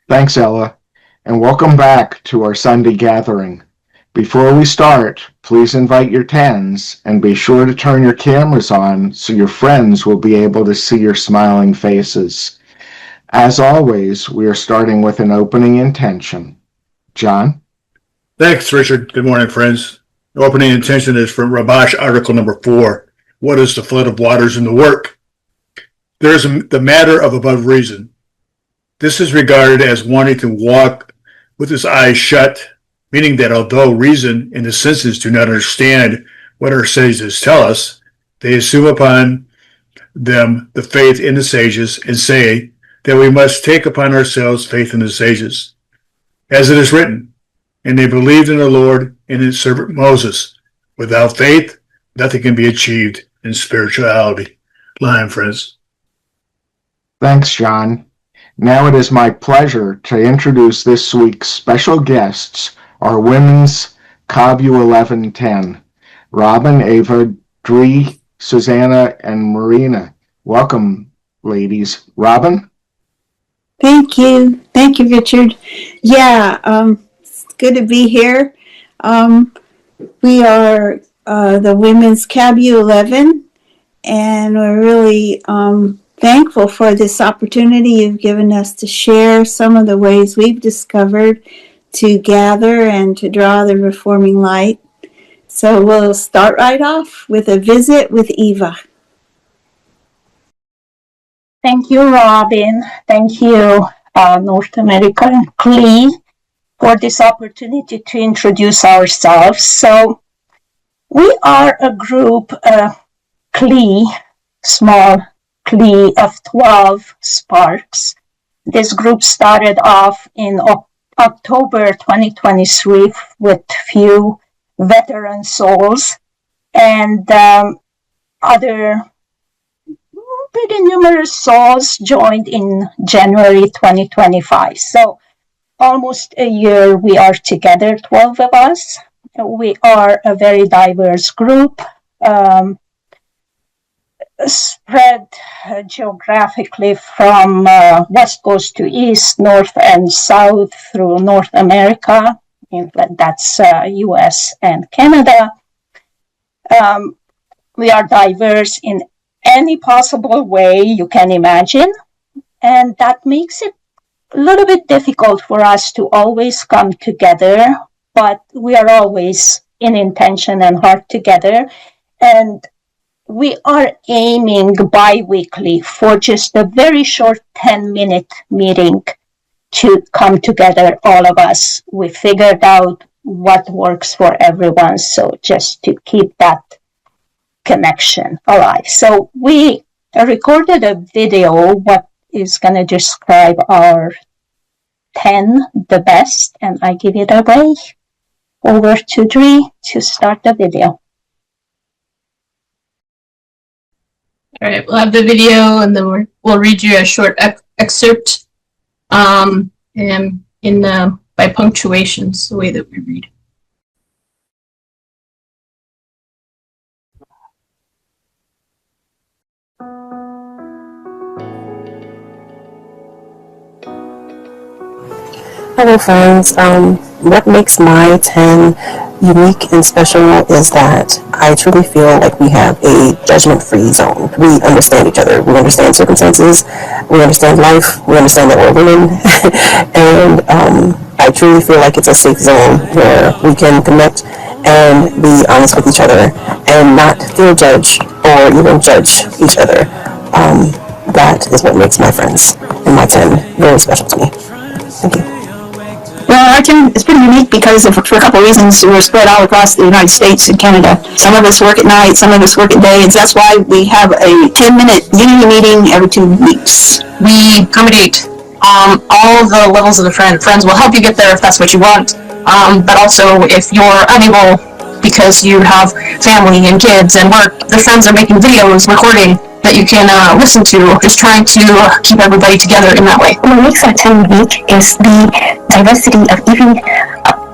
Thanks, Ella, and welcome back to our Sunday gathering. Before we start, please invite your tens and be sure to turn your cameras on so your friends will be able to see your smiling faces. As always, we are starting with an opening intention. John? Thanks, Richard. Good morning, friends. The opening intention is from Rabash article number 4. What is the flood of waters in the work? There is the matter of above reason. This is regarded as wanting to walk with his eyes shut, meaning that although reason and the senses do not understand what our sages tell us, they assume upon them the faith in the sages and say that we must take upon ourselves faith in the sages. As it is written, and they believed in the Lord and his servant Moses. Without faith, nothing can be achieved in spirituality. Line, friends. Thanks, John. Now it is my pleasure to introduce this week's special guests, our Women's KabU 1110, Robin, Ava, Dree, Susanna, and Marina. Welcome, ladies. Robin? Thank you. Thank you, Richard. Yeah, it's good to be here. We are the Women's KabU 11, and we're really thankful for this opportunity you've given us to share some of the ways we've discovered to gather and to draw the reforming light. So we'll start right off with a visit with Eva. Thank you, Robin. Thank you, North American Kli, for this opportunity to introduce ourselves. So we are a group, Kli, small Kli of 12 sparks. This group started off in October 2023 with few veteran souls and other pretty numerous souls joined in January 2025. So almost a year we are together, 12 of us. We are a very diverse group, spread geographically from West Coast to East, North and South through North America. That's US and Canada. We are diverse in any possible way you can imagine, and that makes it a little bit difficult for us to always come together, but we are always in intention and heart together, and we are aiming bi-weekly for just a very short 10-minute meeting to come together, all of us. We figured out what works for everyone, so just to keep that connection alive. So we recorded a video what is going to describe our 10 the best, and I give it away over to Dree to start the video. All right, we'll have the video, and then we'll read you a short excerpt, and by punctuations, the way that we read. Hello friends, what makes my 10 unique and special is that I truly feel like we have a judgment-free zone. We understand each other, we understand circumstances, we understand life, we understand that we're women, and I truly feel like it's a safe zone where we can connect and be honest with each other and not feel judged or even judge each other. That is what makes my friends and my 10 very special to me. Thank you. Well, our team is pretty unique because for a couple of reasons. We're spread all across the United States and Canada. Some of us work at night, some of us work at day, and that's why we have a 10-minute unity meeting every 2 weeks. We accommodate all the levels of the friends will help you get there if that's what you want. But also, if you're unable because you have family and kids and work, the friends are making videos, recording that you can listen to, just trying to keep everybody together in that way. What makes our team unique is the diversity of even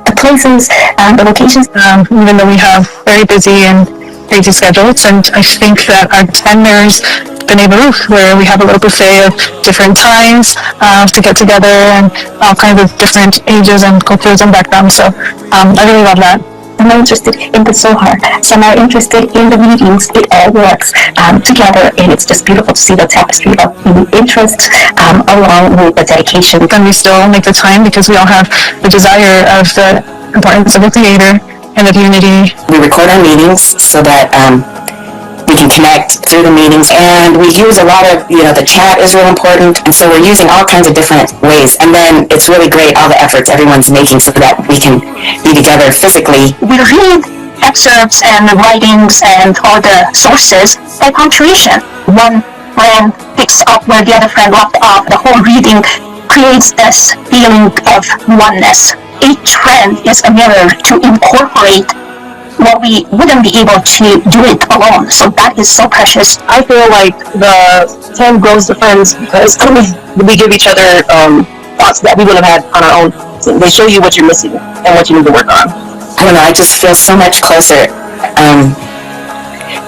the places and the locations. Even though we have very busy and crazy schedules, and I think that our 10 members B'nai Baruch, where we have a little buffet of different times to get together and all kinds of different ages and cultures and backgrounds. So I really love that. Some are interested in the Zohar. Some are interested in the readings. It all works together, and it's just beautiful to see the tapestry of the interests along with the dedication. And we still make the time because we all have the desire of the importance of the Creator and of unity. We record our meetings so that we can connect through the meetings, and we use a lot of, the chat is real important, and so we're using all kinds of different ways. And then it's really great, all the efforts everyone's making so that we can be together physically. We read excerpts and writings and all the sources by punctuation. One friend picks up where the other friend left off. The whole reading creates this feeling of oneness. Each friend is a mirror to incorporate what we wouldn't be able to do it alone. So that is so precious. I feel like the 10 grows the friends because we give each other thoughts that we wouldn't have had on our own. So they show you what you're missing and what you need to work on. I don't know, I just feel so much closer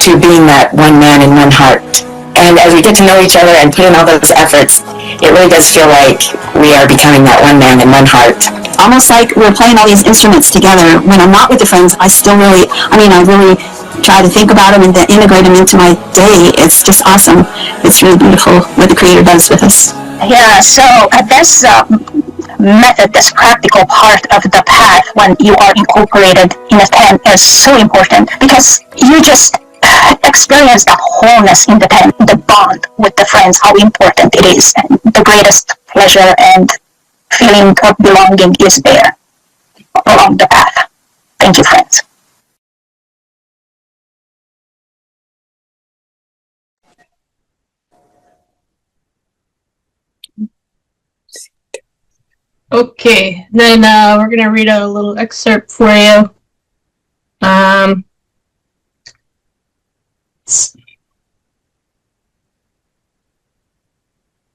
to being that one man and one heart. And as we get to know each other and put in all those efforts, it really does feel like we are becoming that one man and one heart. Almost like we're playing all these instruments together. When I'm not with the friends, I really try to think about them and then integrate them into my day. It's just awesome. It's really beautiful what the Creator does with us. Yeah, so this method, this practical part of the path when you are incorporated in a tent is so important because you just experience that wholeness in the tent, the bond with the friends, how important it is, and the greatest pleasure and feeling of belonging is there along the path. Thank you, friends. Okay, then we're going to read a little excerpt for you.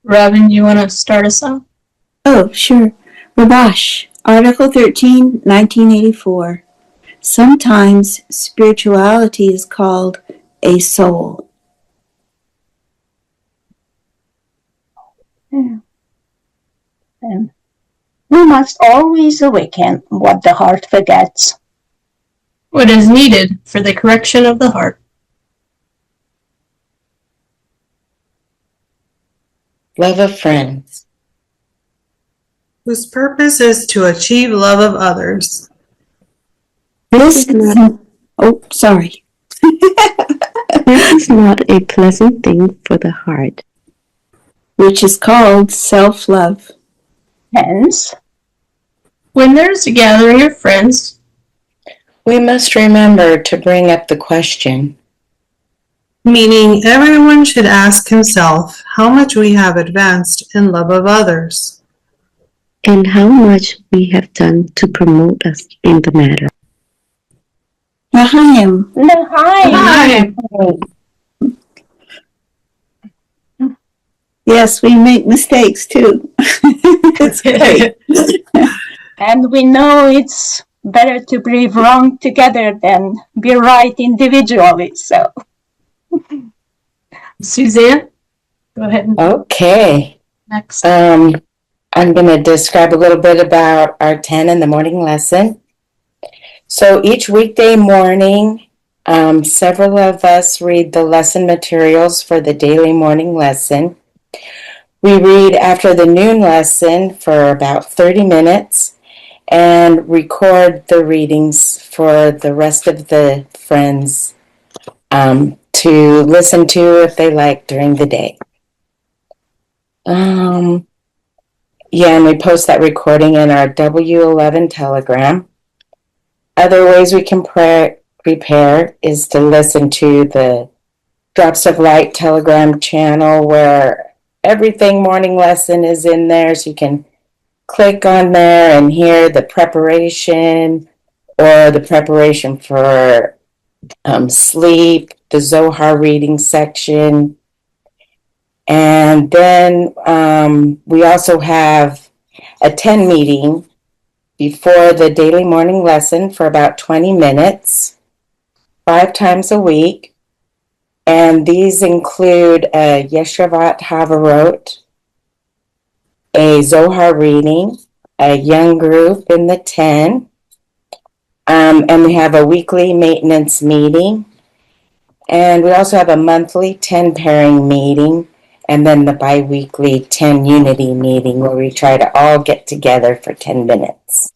Robin, you want to start us off? Oh, sure. Rabash, Article 13, 1984. Sometimes spirituality is called a soul. We must always awaken what the heart forgets. What is needed for the correction of the heart? Love of friends. Whose purpose is to achieve love of others. This is not, oh, sorry. This is not a pleasant thing for the heart, Which is called self-love. Hence, When there's a gathering of friends, We must remember to bring up the question. Meaning everyone should ask himself how much we have advanced in love of others. and how much we have done to promote us in the matter. L'chaim. L'chaim. Yes, we make mistakes too. It's great. And we know it's better to be wrong together than be right individually. So, Suzanne, go ahead and Okay. next. I'm going to describe a little bit about our 10 in the morning lesson. So each weekday morning, several of us read the lesson materials for the daily morning lesson. We read after the noon lesson for about 30 minutes and record the readings for the rest of the friends to listen to if they like during the day. And we post that recording in our W11 Telegram. Other ways we can prepare is to listen to the Drops of Light Telegram channel where everything morning lesson is in there, so you can click on there and hear the preparation or the preparation for sleep, the Zohar reading section. And then we also have a 10 meeting before the daily morning lesson for about 20 minutes, 5 times a week. And these include a Yeshavat Havarot, a Zohar reading, a young group in the 10, and we have a weekly maintenance meeting. And we also have a monthly 10 pairing meeting, and then the bi-weekly 10 unity meeting where we try to all get together for 10 minutes.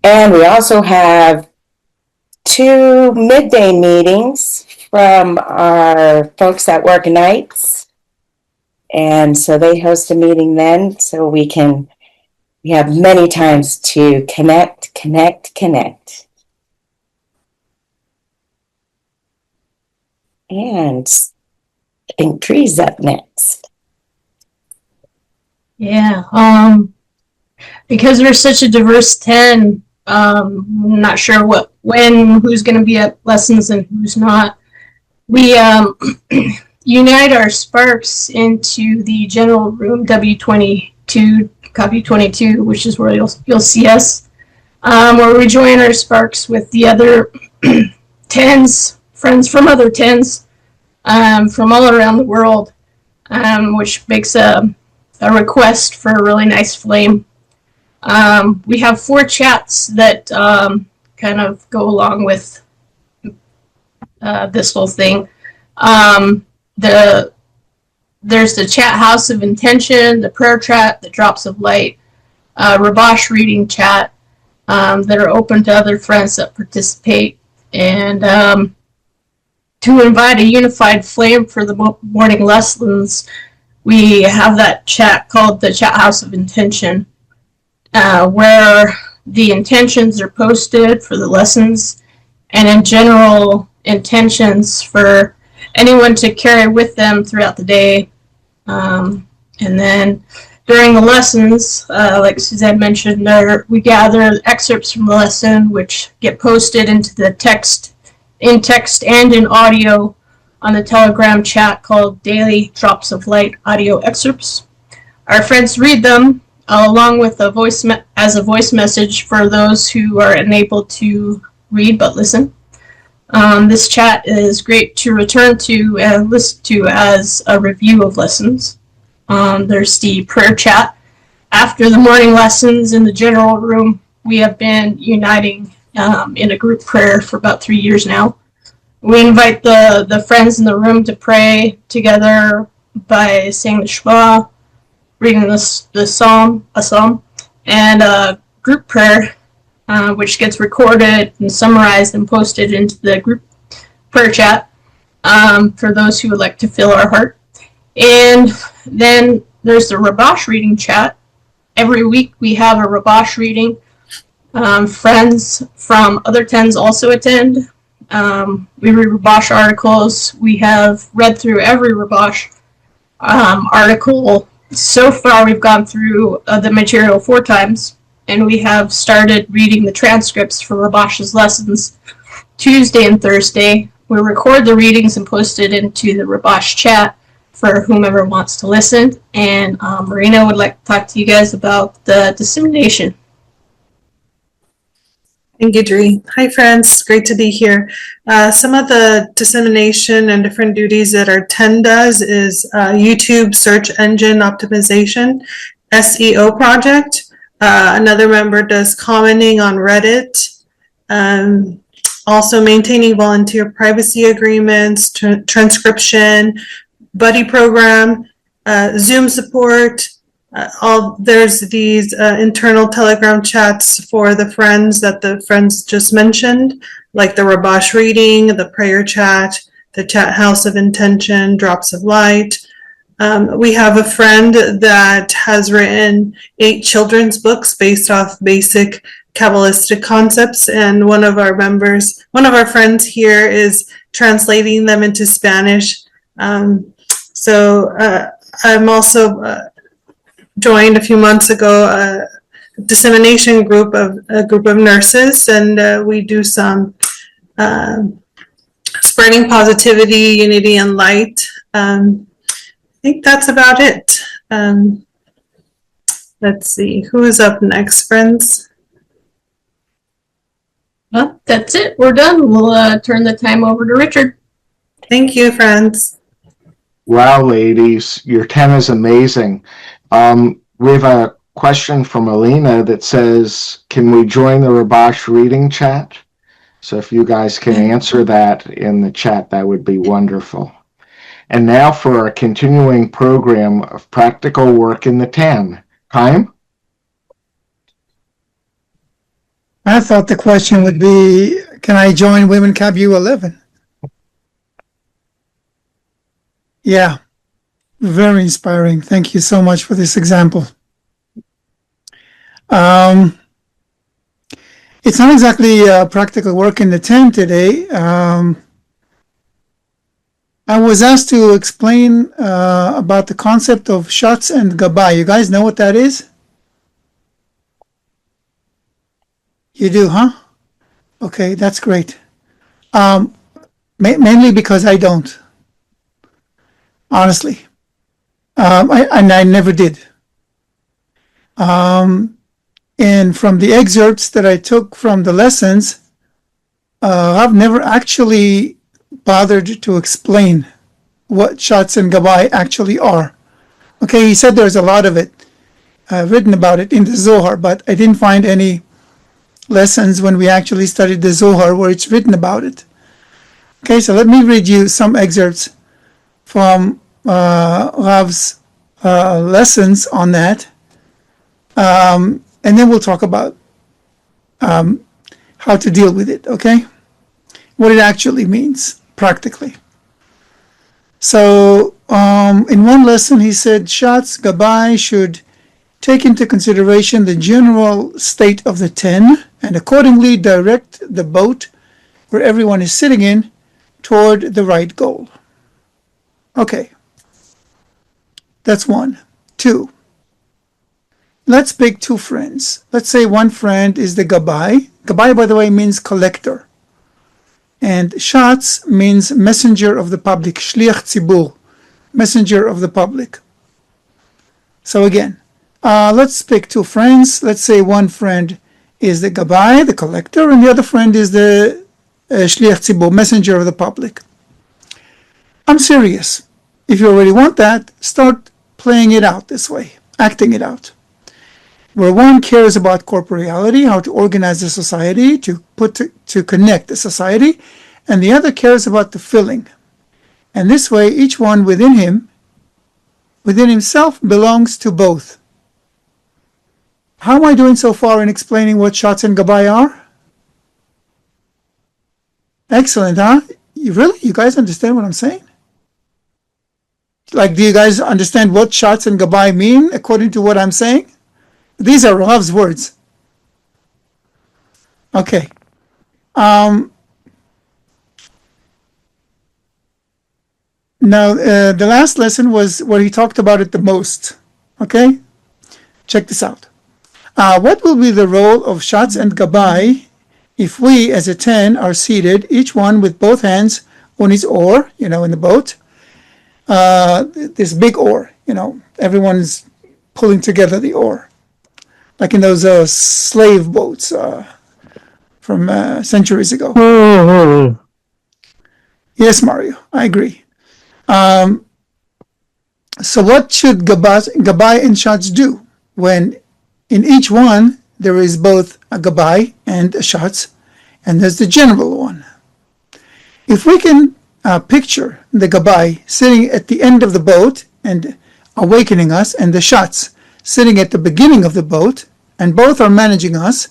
And we also have 2 midday meetings from our folks that work nights. And so they host a meeting then, so we have many times to connect. And I think Tree's up next. Yeah. Because we're such a diverse 10, I'm not sure who's going to be at lessons and who's not. We unite our sparks into the general room W22, KabU 22, which is where you'll see us, where we join our sparks with the other 10s, friends from other 10s, from all around the world, which makes a request for a really nice flame. We have 4 chats that kind of go along with this whole thing. There's the chat house of intention, the prayer chat, the drops of light, Rabash reading chat that are open to other friends that participate, and to invite a unified flame for the morning lessons, we have that chat called the chat house of intention, where the intentions are posted for the lessons, and in general intentions for anyone to carry with them throughout the day. And then during the lessons, like Suzanne mentioned, we gather excerpts from the lesson, which get posted into the text and in audio on the Telegram chat called Daily Drops of Light Audio Excerpts. Our friends read them along with a voice message for those who are unable to read but listen. This chat is great to return to and listen to as a review of lessons. There's the prayer chat. After the morning lessons in the general room, we have been uniting in a group prayer for about 3 years now. We invite the friends in the room to pray together by saying the Shema, reading a psalm, and a group prayer, which gets recorded and summarized and posted into the group prayer chat for those who would like to fill our heart. And then there's the Rabash reading chat. Every week we have a Rabash reading. Friends from other 10s also attend. We read Rabash articles. We have read through every Rabash article. So far we've gone through the material 4 times, and we have started reading the transcripts for Rabash's lessons Tuesday and Thursday. We record the readings and post it into the Rabash chat for whomever wants to listen. And Marina would like to talk to you guys about the dissemination. Thank you, Dree. Hi, friends. Great to be here. Some of the dissemination and different duties that our 10 does is YouTube search engine optimization, SEO project. Another member does commenting on Reddit. Also maintaining volunteer privacy agreements, transcription, buddy program, Zoom support. There's these internal Telegram chats for the friends that the friends just mentioned, like the Rabash reading, the prayer chat, the chat house of intention, drops of light. We have a friend that has written 8 children's books based off basic Kabbalistic concepts, and one of our friends here is translating them into Spanish. I'm also joined a few months ago a dissemination group of nurses, and we do some spreading positivity, unity, and light. I think that's about it. Let's see, who is up next, friends? Well, that's it. We're done. We'll turn the time over to Richard. Thank you, friends. Wow, ladies, your 10 is amazing. We have a question from Alina that says, can we join the Rabash reading chat? So if you guys can answer that in the chat, that would be wonderful. And now for our continuing program of practical work in the 10. Chaim? I thought the question would be, can I join Women KabU 11? Yeah, very inspiring. Thank you so much for this example. It's not exactly practical work in the 10 today. I was asked to explain about the concept of shots and gabay. You guys know what that is? You do, huh? Okay, that's great. Mainly because I don't. Honestly. I never did. And from the excerpts that I took from the lessons, I've never actually bothered to explain what shots and gabay actually are. Okay, he said there's a lot of it written about it in the Zohar, but I didn't find any lessons when we actually studied the Zohar where it's written about it. Okay, so let me read you some excerpts from Rav's lessons on that, and then we'll talk about how to deal with it, okay? What it actually means, practically. So, in one lesson he said, shots, gabay should take into consideration the general state of the 10 and accordingly direct the boat where everyone is sitting in toward the right goal. Okay, that's one. Two, let's pick two friends. Let's say one friend is the gabay. Gabay, by the way, means collector. And shots means messenger of the public, shliach tzibur, messenger of the public. So again, let's pick two friends. Let's say one friend is the gabay, the collector, and the other friend is the shliach tzibur, messenger of the public. I'm serious. If you already want that, start playing it out this way, acting it out. Where one cares about corporeality, how to organize the society, to connect the society, and the other cares about the filling. And this way, each one within himself belongs to both. How am I doing so far in explaining what shots and gabay are? Excellent, huh? You guys understand what I'm saying? Like, do you guys understand what shots and gabay mean according to what I'm saying? These are Rav's words. Okay. Now, the last lesson was where he talked about it the most. Okay? Check this out. What will be the role of shots and gabay if we, as a 10, are seated, each one with both hands on his oar, in the boat? This big oar, everyone's pulling together the oar. Like in those slave boats from centuries ago. Yes, Mario, I agree. So what should gabay and shots do when in each one there is both a gabay and a shots, and there's the general one? If we can picture the gabay sitting at the end of the boat and awakening us, and the shots sitting at the beginning of the boat, and both are managing us,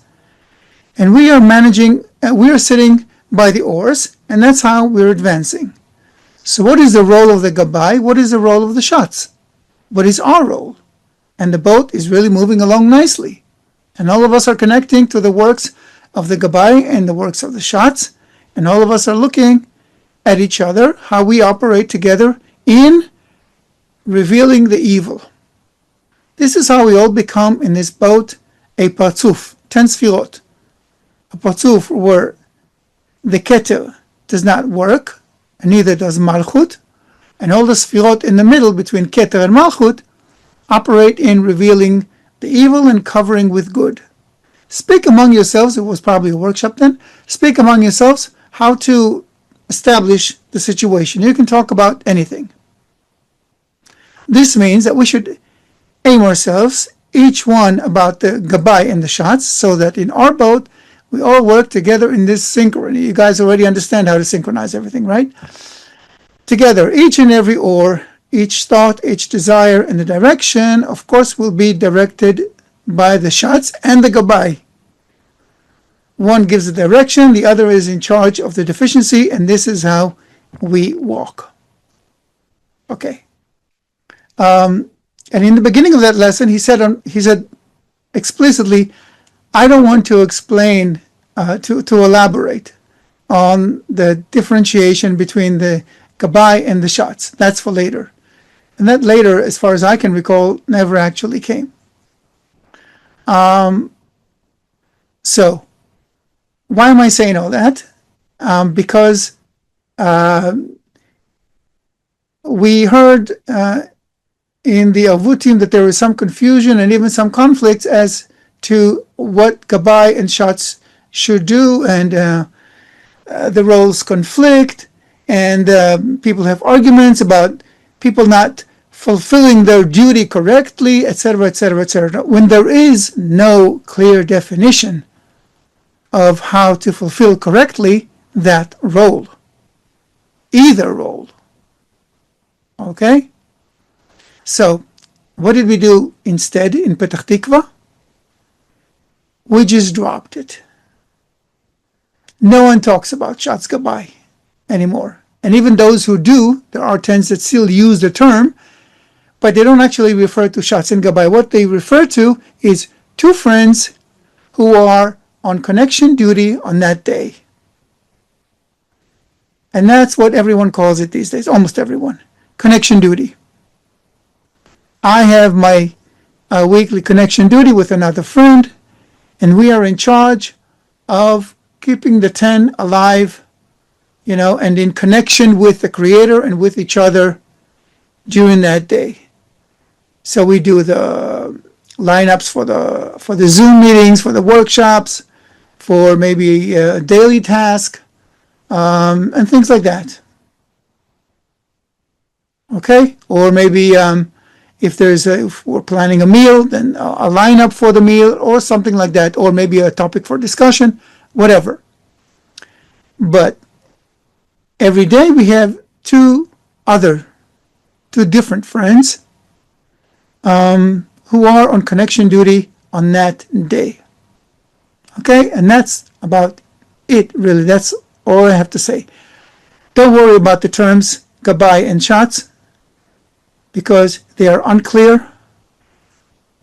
and we are sitting by the oars, and that's how we're advancing. So what is the role of the gabay? What is the role of the shots? What is our role? And the boat is really moving along nicely. And all of us are connecting to the works of the gabay and the works of the shots, and all of us are looking at each other, how we operate together in revealing the evil. This is how we all become in this boat a parzuf, 10 sfirot. A parzuf where the keter does not work, and neither does malchut, and all the sfirot in the middle between keter and malchut operate in revealing the evil and covering with good. Speak among yourselves, it was probably a workshop then, speak among yourselves how to establish the situation. You can talk about anything. This means that we should aim ourselves, each one about the gabay and the shots, so that in our boat, we all work together in this synchrony. You guys already understand how to synchronize everything, right? Together, each and every oar, each thought, each desire, and the direction, of course, will be directed by the shots and the gabay. One gives the direction, the other is in charge of the deficiency, and this is how we walk. Okay. And in the beginning of that lesson, he said explicitly, I don't want to explain, to elaborate on the differentiation between the gabay and the shots. That's for later. And that later, as far as I can recall, never actually came. So, why am I saying all that? Because we heard in the avutim that there was some confusion and even some conflicts as to what gabay and shots should do, and the roles conflict, and people have arguments about people not fulfilling their duty correctly, etc., etc., etc. When there is no clear definition of how to fulfill correctly that role, either role. Okay? So, what did we do instead in Petach Tikva? We just dropped it. No one talks about shots gabay anymore. And even those who do, there are tens that still use the term, but they don't actually refer to shots and gabay. What they refer to is two friends who are on connection duty on that day. And that's what everyone calls it these days, almost everyone. Connection duty. I have my weekly connection duty with another friend, and we are in charge of keeping the 10 alive, and in connection with the Creator and with each other during that day. So we do the lineups for the Zoom meetings, for the workshops, for maybe a daily task, and things like that. Okay? Or maybe if we're planning a meal, then a lineup for the meal or something like that, or maybe a topic for discussion, whatever. But every day we have two different friends who are on connection duty on that day. Okay, and that's about it, really. That's all I have to say. Don't worry about the terms gabay and shots because they are unclear.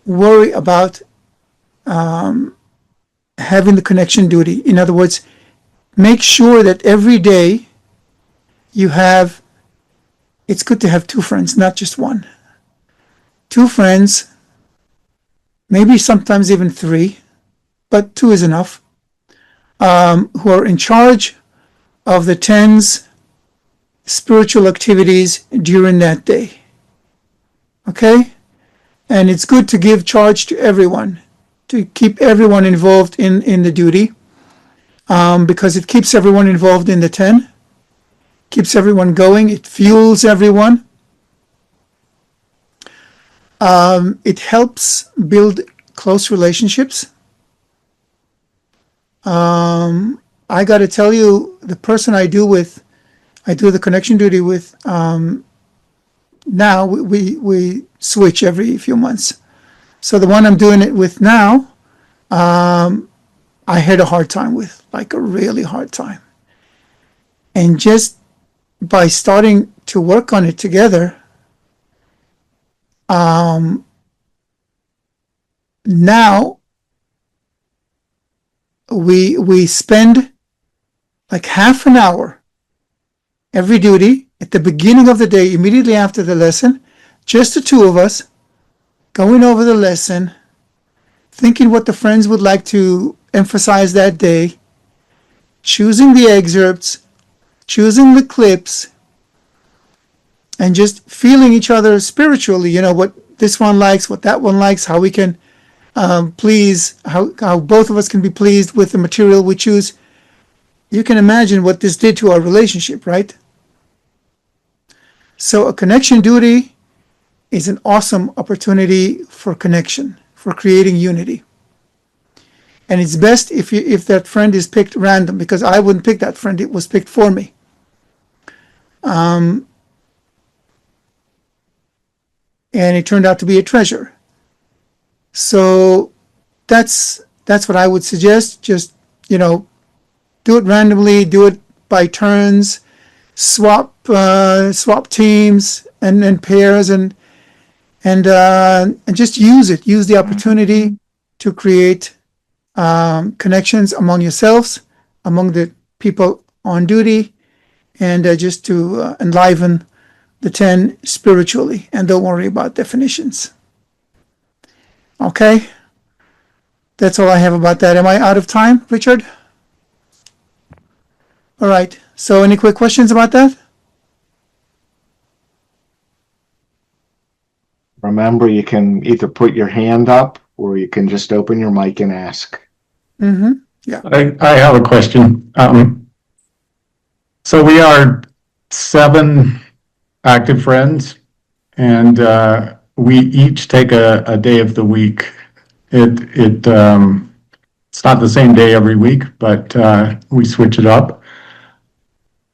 Worry about having the connection duty. In other words, make sure that every day you have, it's good to have two friends, not just one. Two friends, maybe sometimes even three, but two is enough, who are in charge of the 10's spiritual activities during that day. Okay? And it's good to give charge to everyone, to keep everyone involved in the duty, because it keeps everyone involved in the 10, keeps everyone going, it fuels everyone. It helps build close relationships. I got to tell you, the person I do the connection duty with, now we switch every few months. So the one I'm doing it with now, I had a hard time with, like a really hard time. And just by starting to work on it together, now we spend like half an hour every duty at the beginning of the day, immediately after the lesson, just the two of us going over the lesson, thinking what the friends would like to emphasize that day, choosing the excerpts, choosing the clips, and just feeling each other spiritually, what this one likes, what that one likes, how we can please, how both of us can be pleased with the material we choose. you can imagine what this did to our relationship, right? So a connection duty is an awesome opportunity for connection, for creating unity. And it's best if that friend is picked random, because I wouldn't pick that friend. It was picked for me. And it turned out to be a treasure. So that's what I would suggest. Just, do it randomly, do it by turns, swap teams and pairs, and just use it. Use the opportunity to create connections among yourselves, among the people on duty, and just to enliven the 10 spiritually. And don't worry about definitions. Okay? That's all I have about that. Am I out of time, Richard? All right. So any quick questions about that? Remember, you can either put your hand up or you can just open your mic and ask. Mm-hmm. Yeah. I have a question. So we are 7 active friends, and we each take a day of the week. It's not the same day every week, but we switch it up.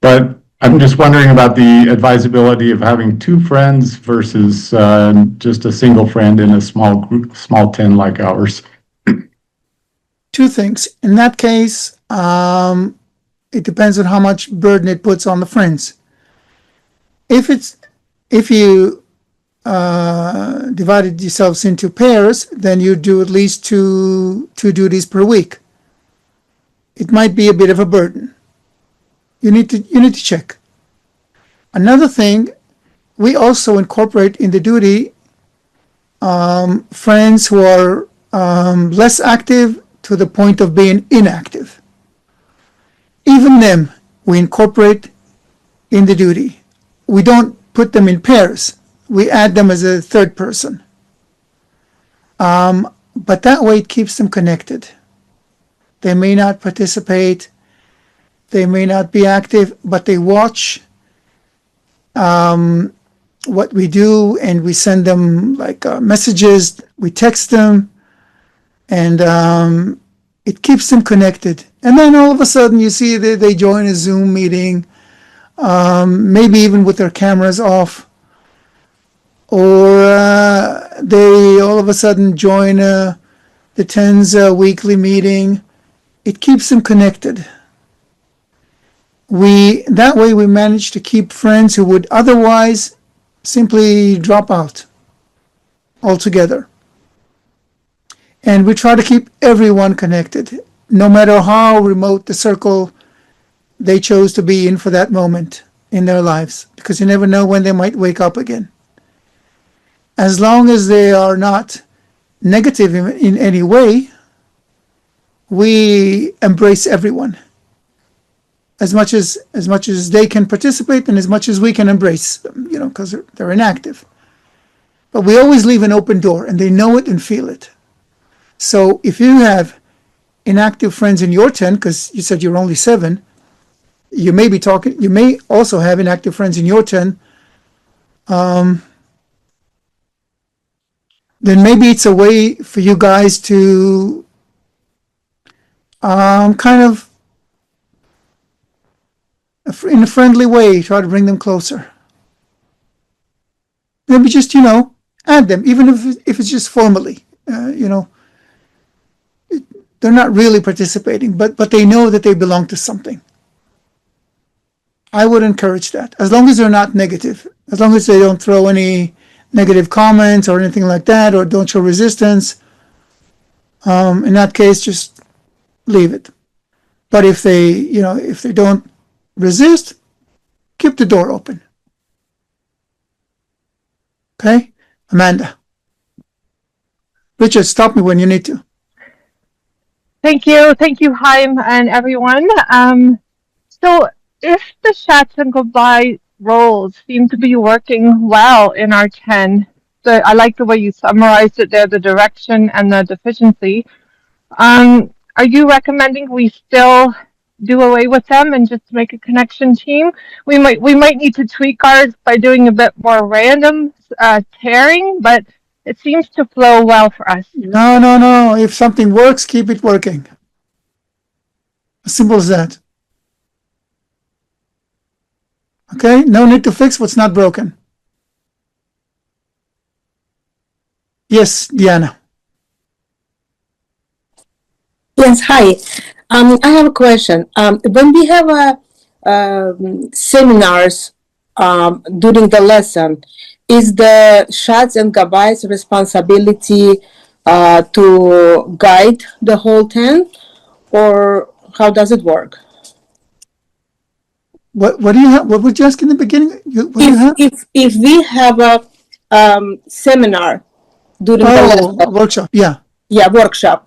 But I'm just wondering about the advisability of having 2 friends versus just a single friend in a small group, small 10 like ours. 2 things. In that case, it depends on how much burden it puts on the friends. If you divided yourselves into pairs, then you do at least two duties per week. It might be a bit of a burden. You need to check. Another thing, we also incorporate in the duty friends who are less active to the point of being inactive. Even them, we incorporate in the duty. We don't put them in pairs. We add them as a third person. But that way it keeps them connected. They may not participate, they may not be active, but they watch what we do, and we send them messages, we text them, and it keeps them connected. And then all of a sudden you see that they join a Zoom meeting, maybe even with their cameras off, or they all of a sudden join the 10's weekly meeting. It keeps them connected. That way we manage to keep friends who would otherwise simply drop out altogether. And we try to keep everyone connected, no matter how remote the circle they chose to be in for that moment in their lives, because you never know when they might wake up again. As long as they are not negative in any way, we embrace everyone as much as they can participate, and as much as we can embrace them, because they're inactive. But we always leave an open door, and they know it and feel it. So if you have inactive friends in your 10, because you said you're only 7, you may also have inactive friends in your 10, then maybe it's a way for you guys to kind of, in a friendly way, try to bring them closer. Maybe just, add them, even if it's just formally. They're not really participating, but they know that they belong to something. I would encourage that, as long as they're not negative, as long as they don't throw any negative comments or anything like that, or don't show resistance. In that case, just leave it. But if they don't resist, keep the door open. Okay? Amanda. Richard, stop me when you need to. Thank you, Chaim, and everyone. So if the shots and goodbye roles seem to be working well in our 10, I like the way you summarized it there, the direction and the deficiency. Are you recommending we still do away with them and just make a connection team. We might need to tweak ours by doing a bit more random tearing, but it seems to flow well for us. No. If something works, keep it working. As simple as that. Okay? No need to fix what's not broken. Yes, Diana. Yes, hi. I have a question. When we have seminars during the lesson, is the shots and gabais responsibility to guide the whole 10, or how does it work? What do you have? What would you ask in the beginning? If we have a seminar during the lesson, workshop, yeah. Yeah, workshop.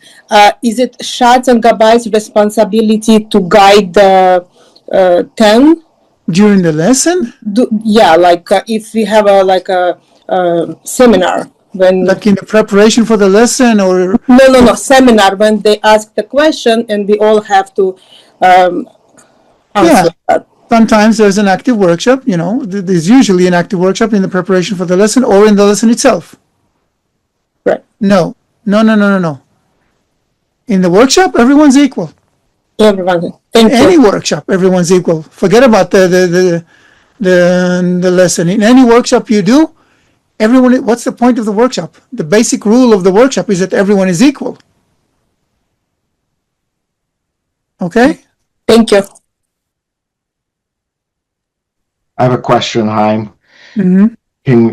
Is it shots and gabais responsibility to guide the 10 during the lesson? If we have a seminar when like in the preparation for the lesson, or no seminar when they ask the question and we all have to answer that. Sometimes there's an active workshop. There's usually an active workshop in the preparation for the lesson or in the lesson itself. Right. No. In the workshop, everyone's equal. Everyone. In any workshop, everyone's equal. Forget about the lesson. In any workshop you do, everyone. What's the point of the workshop? The basic rule of the workshop is that everyone is equal. Okay. Thank you. I have a question, Chaim. Mm-hmm.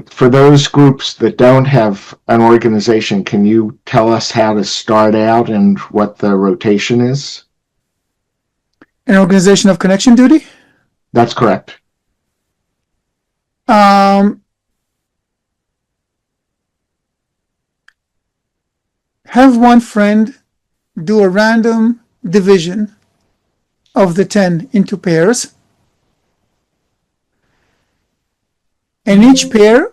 For those groups that don't have an organization, can you tell us how to start out and what the rotation is? An organization of connection duty? That's correct. Have one friend do a random division of the 10 into pairs. And each pair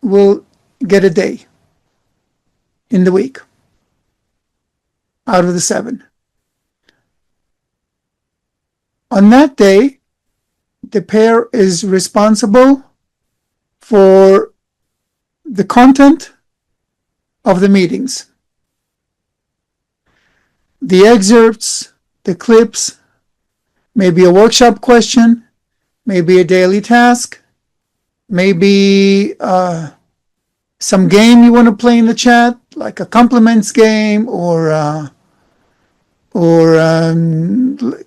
will get a day in the week out of the 7. On that day, the pair is responsible for the content of the meetings, the excerpts, the clips, maybe a workshop question, maybe a daily task, maybe some game you want to play in the chat, like a compliments game, or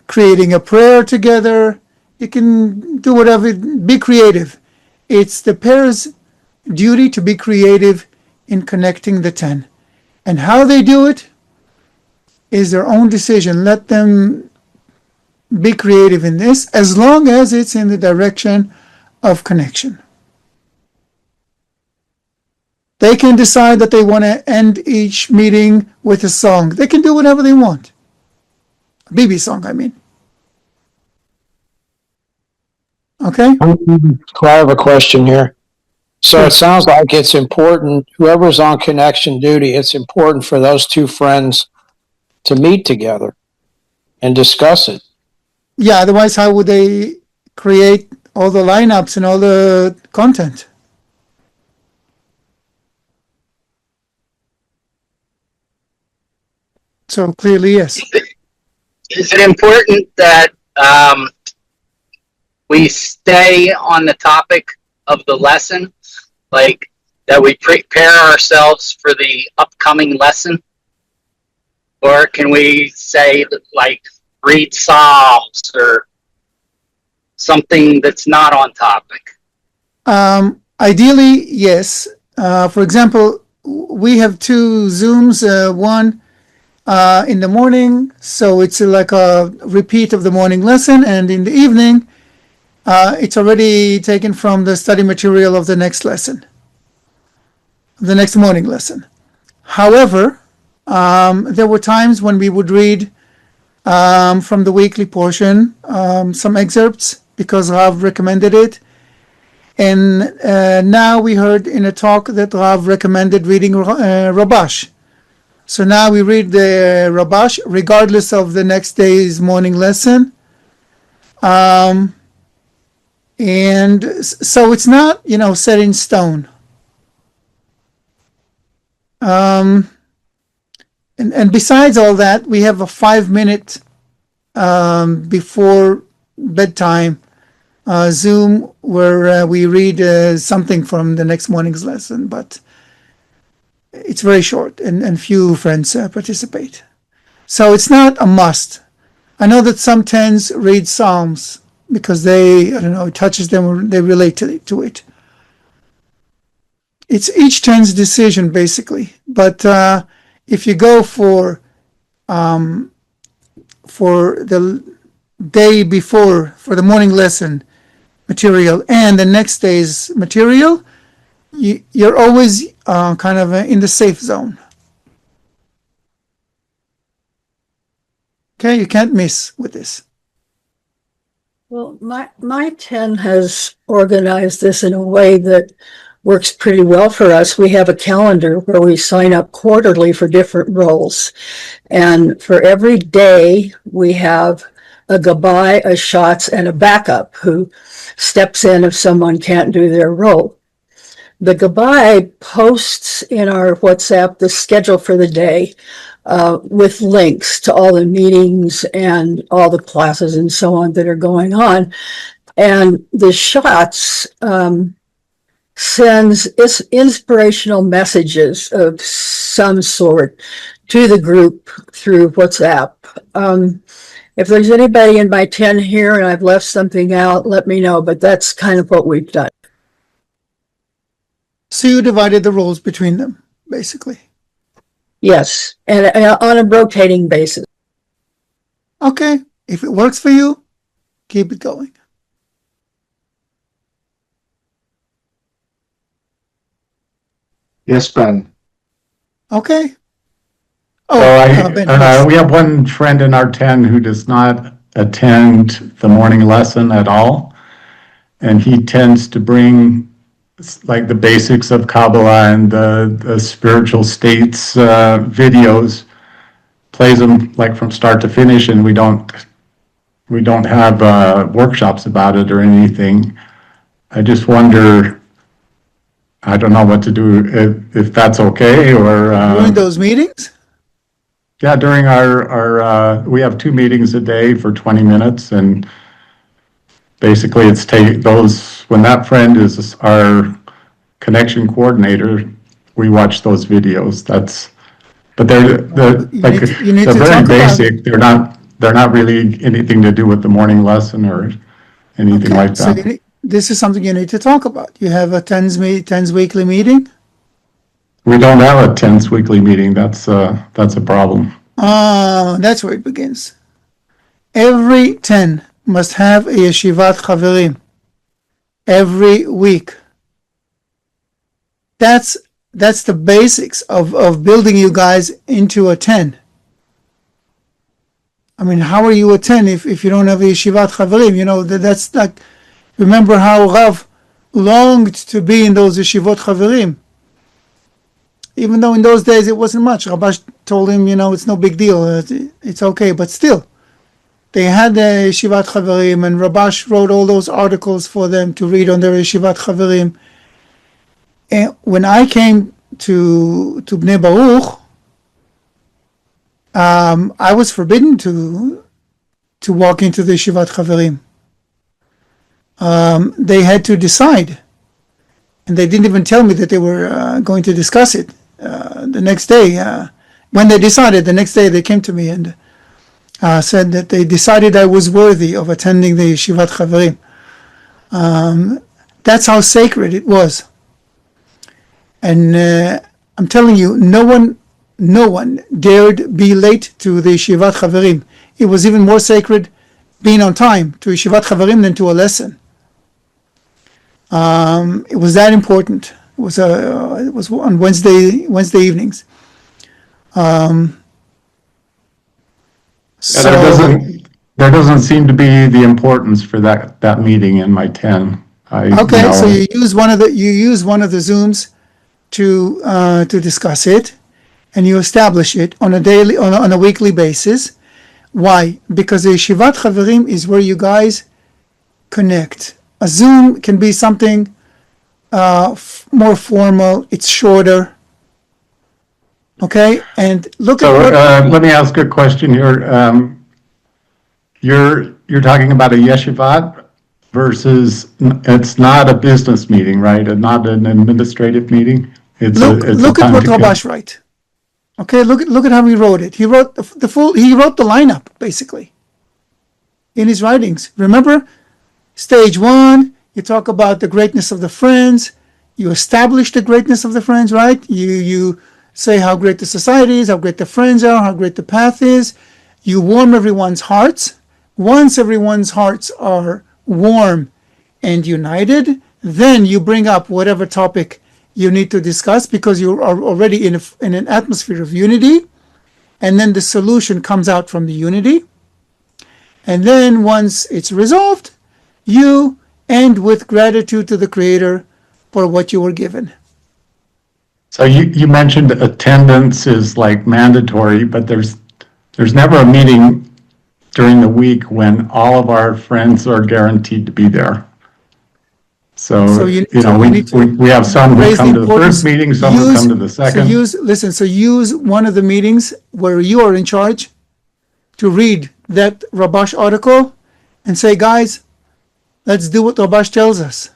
creating a prayer together. You can do whatever. Be creative. It's the pair's duty to be creative in connecting the 10. And how they do it is their own decision. Let them be creative in this, as long as it's in the direction of connection. They can decide that they want to end each meeting with a song. They can do whatever they want. A BB song, I mean. Okay? I have a question here. So it sounds like it's important, whoever's on connection duty, it's important for those two friends to meet together and discuss it. Yeah, otherwise how would they create all the lineups and all the content? So clearly, yes. Is it important that we stay on the topic of the lesson, like that we prepare ourselves for the upcoming lesson? Or can we say, like, read Psalms or something that's not on topic? Ideally, yes. For example, we have 2 Zooms, one in the morning, so it's like a repeat of the morning lesson, and in the evening, it's already taken from the study material of the next lesson, the next morning lesson. However, there were times when we would read from the weekly portion some excerpts because Rav recommended it. And now we heard in a talk that Rav recommended reading Rabash. So now we read the Rabash regardless of the next day's morning lesson. And so it's not, set in stone. And besides all that, we have a 5-minute before bedtime Zoom where we read something from the next morning's lesson, but it's very short and few friends participate. So it's not a must. I know that some tens read Psalms because it touches them or they relate to it. It's each ten's decision basically, but if you go for the day before, for the morning lesson material and the next day's material, you're always kind of in the safe zone. Okay, you can't miss with this. Well, my 10 has organized this in a way that works pretty well for us. We have a calendar where we sign up quarterly for different roles. And for every day, we have a Gabai, a Shots, and a backup who steps in if someone can't do their role. The Gabai posts in our WhatsApp the schedule for the day with links to all the meetings and all the classes and so on that are going on. And the Shots sends inspirational messages of some sort to the group through WhatsApp. If there's anybody in my 10 here and I've left something out, let me know, but that's kind of what we've done. So you divided the roles between them, basically. Yes, and on a rotating basis. Okay, if it works for you, keep it going. Yes, Ben. Okay. So we have one friend in our 10 who does not attend the morning lesson at all. And he tends to bring like the basics of Kabbalah and the spiritual states videos, plays them like from start to finish, and we don't have workshops about it or anything. I just wonder, I don't know what to do, if that's okay, or during those meetings? Yeah, during our we have 2 meetings a day for 20 minutes, and basically it's when that friend is our connection coordinator, we watch those videos. But they're very basic. They're not really anything to do with the morning lesson or anything like that. So this is something you need to talk about. You have a TENS weekly meeting? We don't have a TENS weekly meeting. That's a problem. That's where it begins. Every 10 must have a Yeshivat Chaverim every week. That's the basics of building you guys into a 10. I mean, how are you a 10 if you don't have a Yeshivat Chaverim? That's like, remember how Rav longed to be in those Yeshivot Chaverim. Even though in those days it wasn't much. Rabash told him, it's no big deal. It's okay. But still, they had the Yeshivat Chaverim, and Rabash wrote all those articles for them to read on their Yeshivat Chaverim. And when I came to Bnei Baruch, I was forbidden to walk into the Yeshivat Chaverim. They had to decide. And they didn't even tell me that they were going to discuss it. The next day, when they decided, the next day they came to me and said that they decided I was worthy of attending the Yeshivat Chaverim. That's how sacred it was. And I'm telling you, no one dared be late to the Yeshivat Chaverim. It was even more sacred being on time to Yeshivat Chaverim than to a lesson. It was that important. It was on Wednesday evenings. There doesn't seem to be the importance for that meeting in my 10. So you use one of the Zooms to discuss it, and you establish it on a weekly basis. Why? Because a Yeshivat Chaverim is where you guys connect. A Zoom can be something more formal. It's shorter. Okay, and look at what. Let me ask a question here. You're talking about a yeshivat versus it's not a business meeting, right? And not an administrative meeting. Look at what Rabash writes. Okay, look at how he wrote it. He wrote he wrote the lineup basically in his writings. Remember, stage 1, you talk about the greatness of the friends. You establish the greatness of the friends, right? You say how great the society is, how great the friends are, how great the path is. You warm everyone's hearts. Once everyone's hearts are warm and united, then you bring up whatever topic you need to discuss because you are already in an atmosphere of unity, and then the solution comes out from the unity. And then once it's resolved, you end with gratitude to the Creator for what you were given. So you mentioned attendance is like mandatory, but there's never a meeting during the week when all of our friends are guaranteed to be there. So we have some who come to the first meeting, some who come to the second. So use one of the meetings where you are in charge to read that Rabash article and say, guys, let's do what Rabash tells us.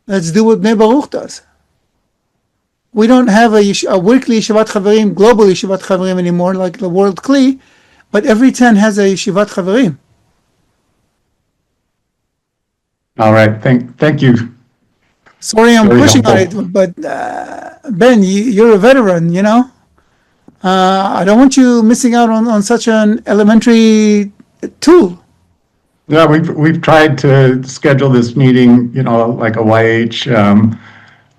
Let's do what Bnei Baruch does. We don't have a weekly Yeshivat Chaverim, global Yeshivat Chaverim anymore, like the World Kli, but every 10 has a Yeshivat Chaverim. All right, thank you. Sorry, I'm pushing on it, but Ben, you're a veteran, you know. I don't want you missing out on such an elementary tool. Yeah, we've tried to schedule this meeting, like a YH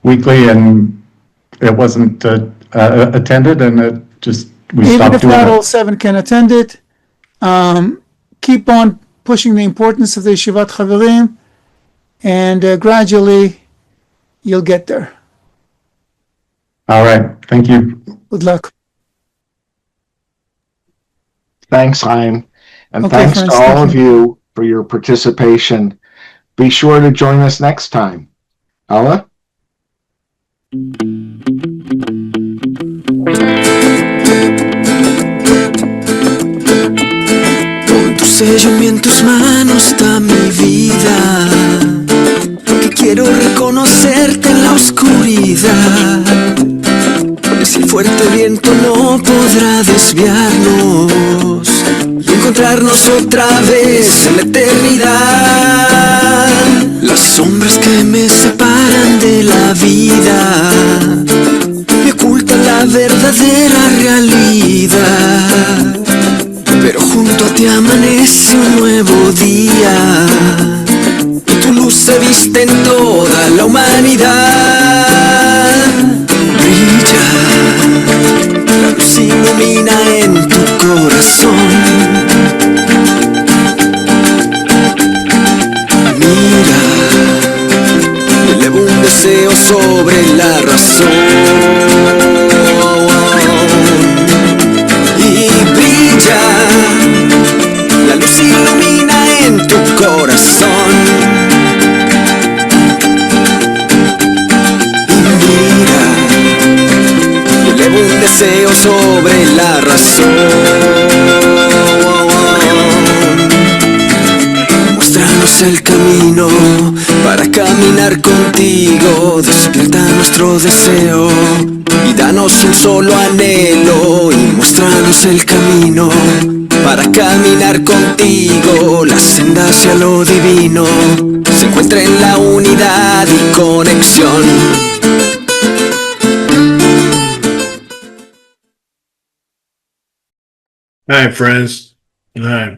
weekly, and it wasn't attended, and it just we Even stopped if doing not it. all 7 can attend it, keep on pushing the importance of the Yeshivat Chaverim, and gradually you'll get there. All right, thank you. Good luck. Thanks, Chaim. And Okay, thanks friends, to all thank of you for your participation. Be sure to join us next time. Allah? Pon tu sello y en tus manos está mi vida, que quiero reconocerte en la oscuridad. Ese fuerte viento no podrá desviarnos y encontrarnos otra vez en la eternidad. Las sombras que me separan de la vida me ocultan la verdadera realidad. Pero junto a ti amanece un nuevo día y tu luz se viste en toda la humanidad. Brilla, la luz ilumina en tu corazón. Mira, elevo un deseo sobre la razón. La luz ilumina en tu corazón. Y mira, elevo un deseo sobre la razón. Muéstranos el camino para caminar contigo. Despierta nuestro deseo y danos un solo anhelo. Y muéstranos el camino para caminar contigo. La senda hacia lo divino se encuentra en la unidad y conexión. Hi, friends. Hi.